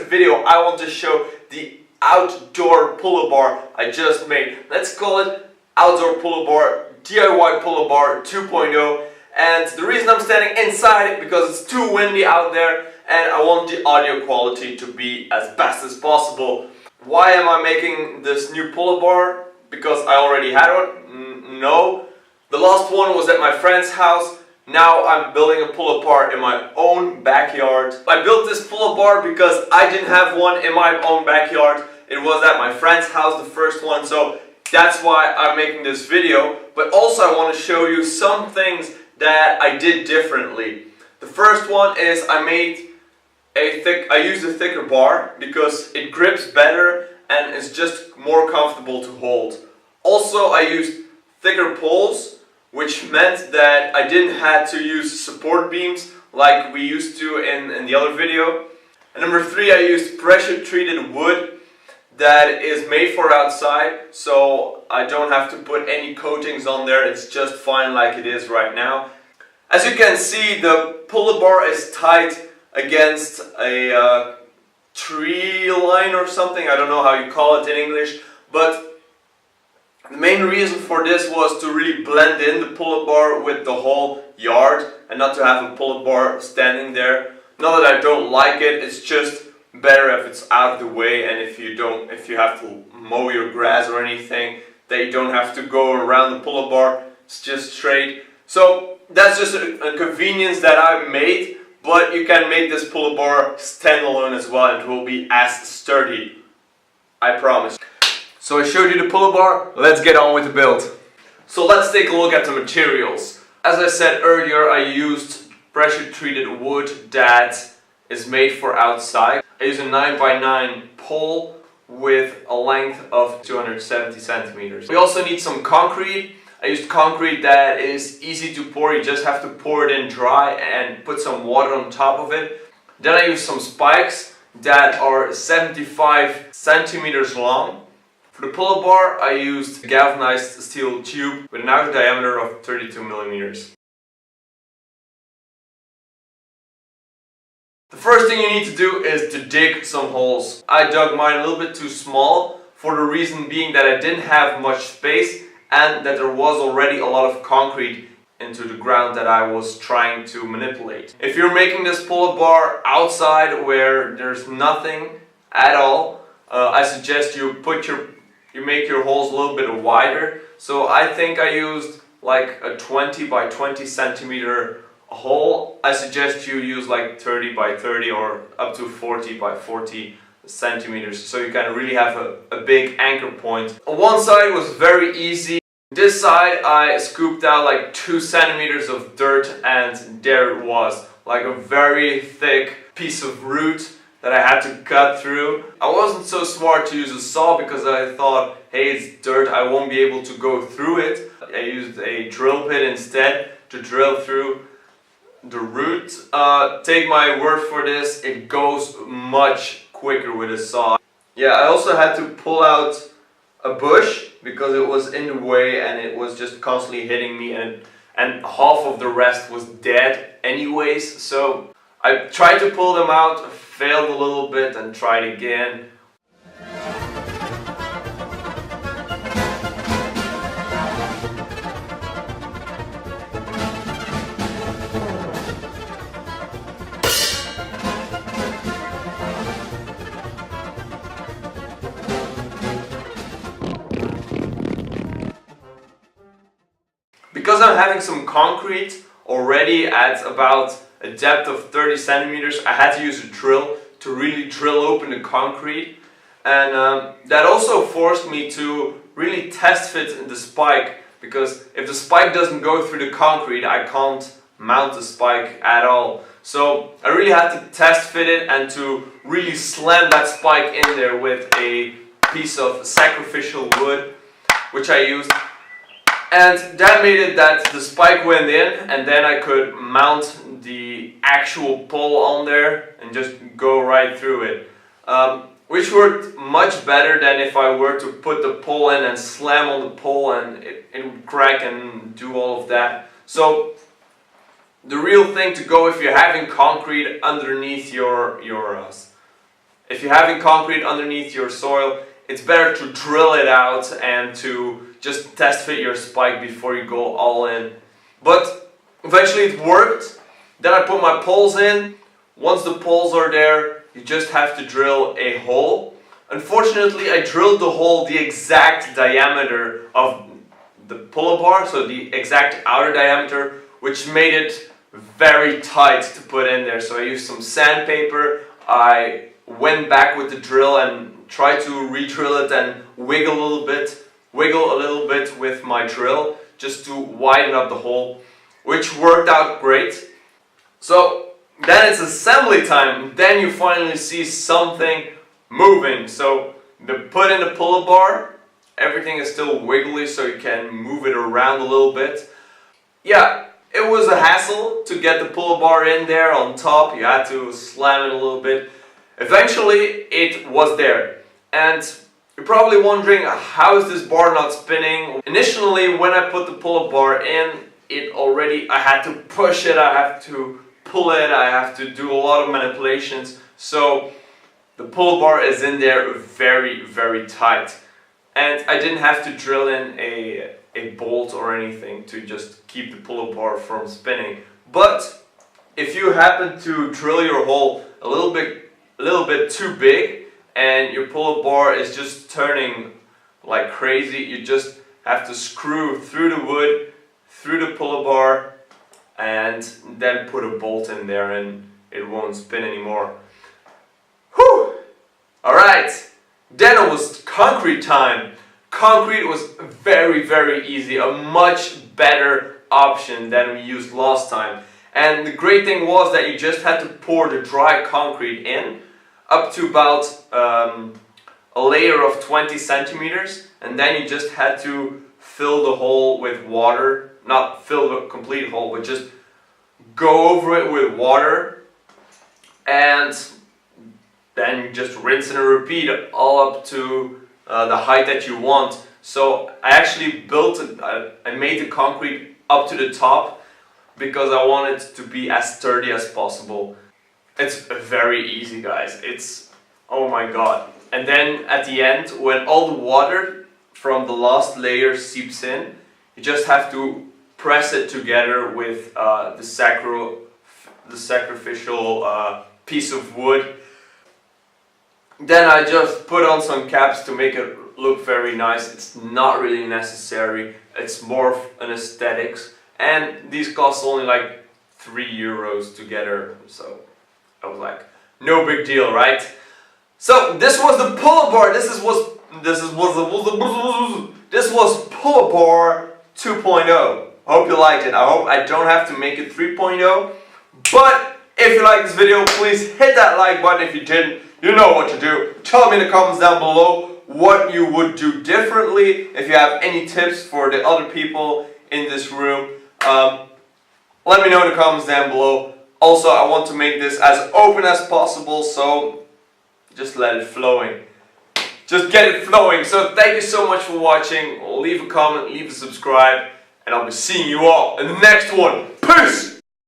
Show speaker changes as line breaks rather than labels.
video, I want to show the outdoor pull-up bar I just made. Let's call it outdoor pull-up bar, DIY pull-up bar 2.0. And the reason I'm standing inside it because it's too windy out there and I want the audio quality to be as best as possible. Why am I making this new pull-up bar? Because I already had one? No. The last one was at my friend's house. Now I'm building a pull-up bar in my own backyard. I built this pull-up bar because I didn't have one in my own backyard. It was at my friend's house, the first one, so that's why I'm making this video. But also I want to show you some things that I did differently. The first one is I used a thicker bar because it grips better and it's just more comfortable to hold. Also I used thicker poles, which meant that I didn't have to use support beams like we used to in the other video. And number 3, I used pressure treated wood that is made for outside, so I don't have to put any coatings on there. It's just fine like it is right now. As you can see, the pull-up bar is tied against a tree line or something. I don't know how you call it in English, but the main reason for this was to really blend in the pull-up bar with the whole yard and not to have a pull-up bar standing there. Not that I don't like it, it's just better if it's out of the way and if you have to mow your grass or anything, that you don't have to go around the pull-up bar, it's just straight. So that's just a convenience that I made, but you can make this pull-up bar standalone as well and it will be as sturdy, I promise. So I showed you the pull-up bar, let's get on with the build. So let's take a look at the materials. As I said earlier, I used pressure treated wood that is made for outside. I used a 9x9 pole with a length of 270 centimeters. We also need some concrete. I used concrete that is easy to pour, you just have to pour it in dry and put some water on top of it. Then I used some spikes that are 75 centimeters long. For the pull-up bar, I used a galvanized steel tube with an outer diameter of 32 millimeters. The first thing you need to do is to dig some holes. I dug mine a little bit too small for the reason being that I didn't have much space and that there was already a lot of concrete into the ground that I was trying to manipulate. If you're making this pull-up bar outside where there's nothing at all, I suggest you make your holes a little bit wider. So I think I used like a 20 by 20 centimeter hole. I suggest you use like 30 by 30 or up to 40 by 40 centimeters, so you can really have a big anchor point. On one side was very easy. This side I scooped out like 2 centimeters of dirt and there it was, like a very thick piece of root that I had to cut through. I wasn't so smart to use a saw because I thought, hey, it's dirt, I won't be able to go through it. I used a drill bit instead to drill through the root. Take my word for this, it goes much quicker with a saw. Yeah, I also had to pull out a bush because it was in the way and it was just constantly hitting me, and half of the rest was dead anyways. So I tried to pull them out, failed a little bit and tried again. Because I'm having some concrete already at about a depth of 30 centimeters, I had to use a drill to really drill open the concrete. And that also forced me to really test fit the spike, because if the spike doesn't go through the concrete, I can't mount the spike at all. So I really had to test fit it and to really slam that spike in there with a piece of sacrificial wood, which I used. And that made it that the spike went in and then I could mount the actual pole on there and just go right through it. Which worked much better than if I were to put the pole in and slam on the pole and it would crack and do all of that. So the real thing to go if you're having concrete underneath your if you're having concrete underneath your soil, it's better to drill it out and to just test fit your spike before you go all in. But eventually it worked. Then I put my poles in. Once the poles are there, you just have to drill a hole. Unfortunately, I drilled the hole the exact diameter of the pull-up bar, so the exact outer diameter, which made it very tight to put in there. So I used some sandpaper. I went back with the drill and tried to re-drill it and wiggle a little bit with my drill just to widen up the hole, which worked out great. So then it's assembly time. Then you finally see something moving. So put in the pull-up bar. Everything is still wiggly, so you can move it around a little bit. Yeah, it was a hassle to get the pull-up bar in there on top. You had to slam it a little bit. Eventually, it was there. And you're probably wondering, how is this bar not spinning? Initially, when I put the pull-up bar in, I had to push it, I have to pull it, I have to do a lot of manipulations. So the pull-up bar is in there very, very tight. And I didn't have to drill in a bolt or anything to just keep the pull-up bar from spinning. But if you happen to drill your hole a little bit too big and your pull-up bar is just turning like crazy, you just have to screw through the wood, through the pull-up bar, and then put a bolt in there and it won't spin anymore. Whew! Alright, then it was concrete time. Concrete was very, very easy, a much better option than we used last time. And the great thing was that you just had to pour the dry concrete in up to about a layer of 20 centimeters, and then you just had to fill the hole with water. Not fill the complete hole, but just go over it with water, and then you just rinse and repeat it all up to the height that you want. So I actually built it, I made the concrete up to the top because I want it to be as sturdy as possible. It's very easy, guys. It's, oh my god. And then at the end, when all the water from the last layer seeps in, you just have to press it together with the sacrificial piece of wood. Then I just put on some caps to make it look very nice. It's not really necessary. It's more of an aesthetics. And these cost only like €3 together. So I was like, no big deal, right? So this was the pull-up bar. This was pull-up bar 2.0. Hope you liked it. I hope I don't have to make it 3.0. But if you like this video, please hit that like button. If you didn't, you know what to do. Tell me in the comments down below what you would do differently. If you have any tips for the other people in this room, let me know in the comments down below. Also, I want to make this as open as possible, so just let it flowing. Just get it flowing. So thank you so much for watching. Leave a comment, leave a subscribe, and I'll be seeing you all in the next one. Peace!